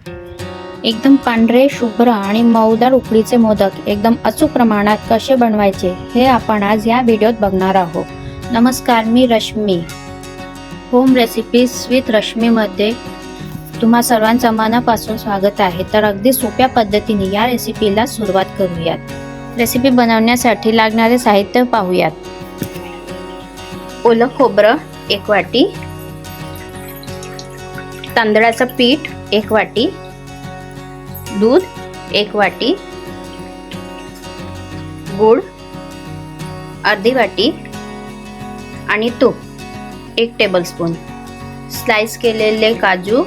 एकदम पांढरे शुभ्र आणि मऊदार उकडीचे मोदक एकदम अचूक प्रमाणात कसे बनवायचे हे आपण आज या व्हिडिओत बघणार आहोत। नमस्कार, मी रश्मी। होम रेसिपीज विथ रश्मीमध्ये तुम्हा सर्वांचं मनापासून स्वागत आहे। तर अगदी सोप्या पद्धतीने या रेसिपीला सुरुवात करूयात। रेसिपी बनवण्यासाठी लागणारे साहित्य पाहूयात। ओलं खोबरं 1 वाटी, तांदळाचं पीठ 1 वाटी, दूध 1 वाटी, गूळ अर्धी वाटी आणि तूप 1 टेबलस्पून, स्लाइस केलेले काजू,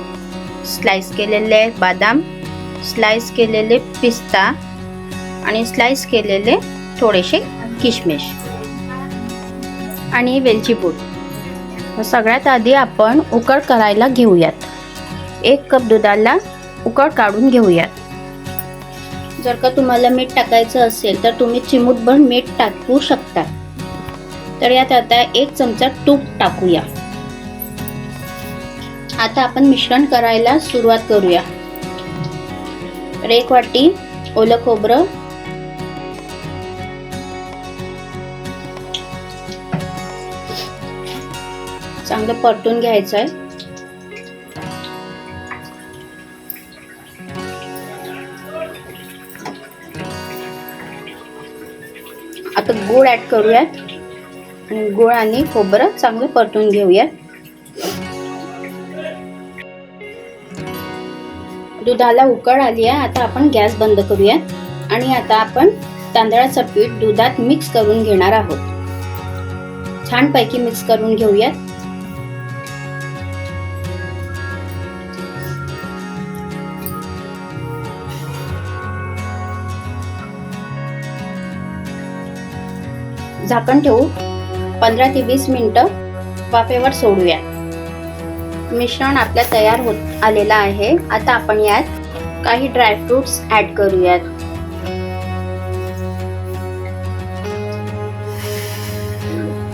स्लाइस केलेले बदाम, स्लाइस केलेले पिस्ता आणि स्लाइस केलेले थोडेसे किशमिश आणि वेलची पूड। सगळ्यात आधी आपण उकळ करायला घेऊयात। 1 कप दुधाला उकळ काढून घेऊयात। जर का तुम्हाला मीठ टाकायचं असेल तर तुम्ही चिमूटभर मीठ टाकू शकता। तर यात आता 1 चमचा तूप टाकूया। आता आपण मिश्रण करायला सुरुवात करूया। 1 वाटी ओलं खोबरं, चांगलं परतून घ्यायचं आहे। आता गूळ ऍड करूयात आणि गूळ आणि खोबरं चांगलं परतून घेऊयात। दुधाला उकळ आली आहे। आता आपण गॅस बंद करूयात आणि आता आपण तांदळाचं पीठ दुधात मिक्स करून घेणार आहोत। छानपैकी मिक्स करून घेऊयात। झाकण ठेवू 15 ते 20 मिनिटं वाफेवर सोडूया। मिश्रण आपल्या तयार होत आलेलं आहे। आता आपण यात काही ड्रायफ्रुट्स ऍड करूयात।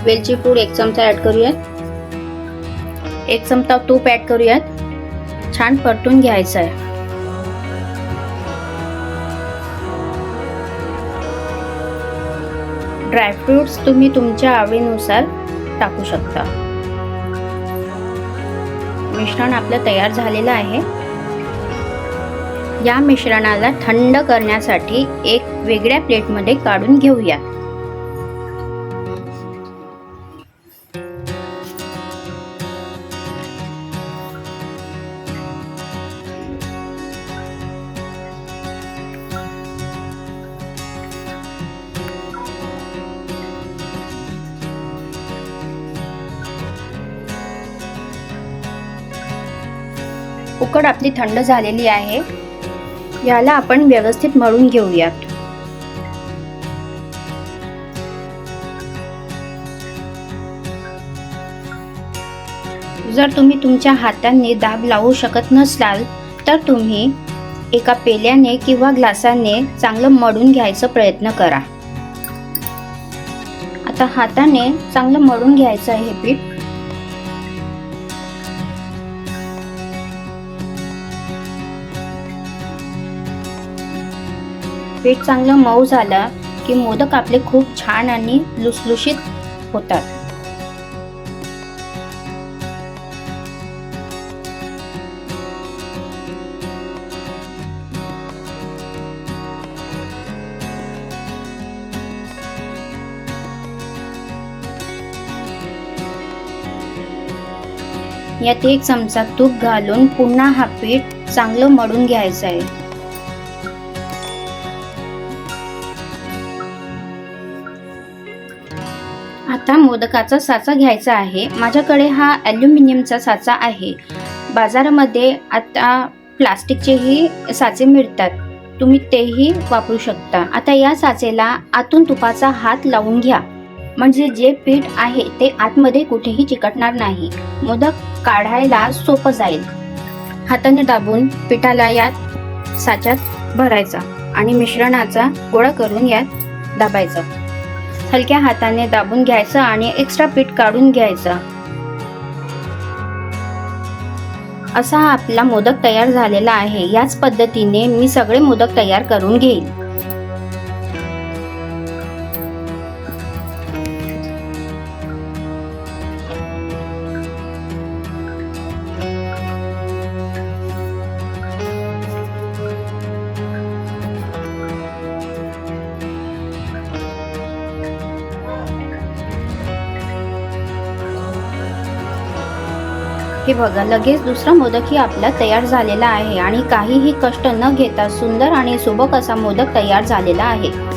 वेलची पूड 1 चमचा ऍड करूयात। 1 चमचा तूप ऍड करूयात। छान परतून घ्यायचं आहे। ड्रायफ्रुट्स तुम्ही तुमच्या आवडीनुसार टाकू शकता। मिश्रण आपलं तयार झालेलं आहे। या मिश्रणाला थंड करण्यासाठी एक वेगळ्या प्लेटमध्ये काढून घेऊया। उकड आपली थंड झालेली आहे। याला आपण व्यवस्थित मळून घेऊयात। जर तुम्ही तुमच्या हातांनी दाब लावू शकत नसाल तर तुम्ही एका पेल्याने किंवा ग्लासाने चांगलं मळून घ्यायचा प्रयत्न करा। आता हाताने चांगलं मळून घ्यायचं आहे हे पीठ। पीठ चांगलं मऊ झालं की मोदक आपले खूप छान आणि लुसलुशीत होतात। यात 1 चमचा तूप घालून पुन्हा हा पीठ चांगलं मळून घ्यायचं आहे। आता मोदकाचा साचा घ्यायचा आहे। माझ्याकडे हा ॲल्युमिनियमचा साचा आहे। बाजारामध्ये आता प्लास्टिकचेही साचे मिळतात, तुम्ही तेही वापरू शकता। आता या साचेला आतून तुपाचा हात लावून घ्या, म्हणजे जे पीठ आहे ते आतमध्ये कुठेही चिकटणार नाही। मोदक काढायला सोपं जाईल। हाताने दाबून पिठाला यात साच्यात भरायचा आणि मिश्रणाचा गोळा करून यात दाबायचा। हलक्या हाताने दाबून घ्यायचं आणि एक्स्ट्रा पीठ काढून घ्यायचं। असा हा आपला मोदक तयार झालेला आहे। याच पद्धतीने मी सगळे मोदक तयार करून घेईन। हे बघा, लगेच दुसरा मोदकही आपला तयार झालेला आहे आणि काहीही कष्ट न घेता सुंदर आणि सुबक असा मोदक तयार झालेला आहे।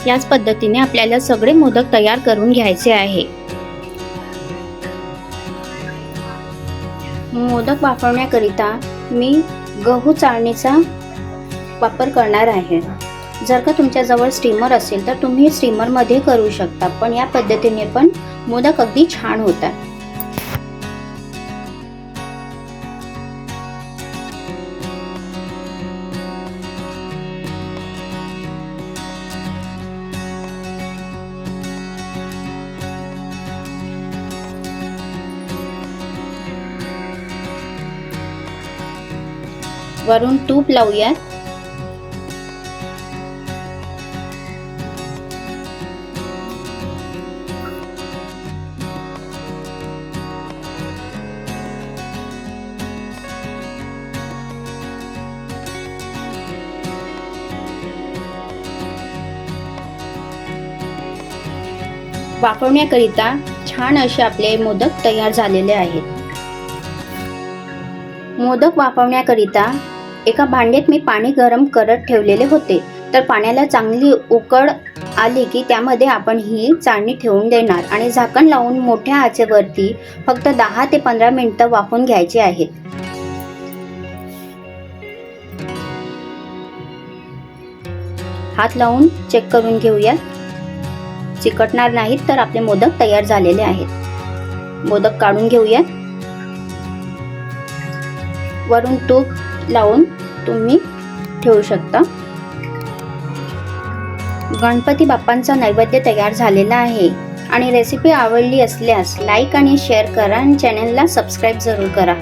याच पद्धतीने आपल्याला सगळे मोदक तयार करून घ्यायचे आहे। मोदक वाफवण्याकरिता मी गहू चाळणीचा वापर करणार आहे। जर का तुमच्याजवळ स्टीमर असेल तर तुम्ही स्टीमरमध्ये करू शकता, पण या पद्धतीने पण मोदक अगदी छान होतात। वरून तूप लावूया। वाफवण्याकरिता छान असे आपले मोदक तयार झालेले आहेत। मोदक वाफवण्याकरिता एका भांड्यात मी पाणी गरम करत ठेवलेले होते। तर पाण्याला चांगली उकळ आली की त्यामध्ये आपण ही चाळणी ठेवून देणार आणि झाकण लावून मोठ्या आचेवरती फक्त 10 ते 15 मिनिटं वाफवून घ्यायचे आहेत। हात लावून चेक करून घेऊया, चिकटणार नाहीत तर आपले मोदक तयार झालेले आहेत। मोदक काढून घेऊया। वरून तूप लावून तुम्ही ठेवू शकता। गणपती बाप्पांचा नैवेद्य तयार झालेला आहे आणि रेसिपी आवडली असल्यास लाईक आणि शेअर करा आणि चॅनलला सबस्क्राईब जरूर करा।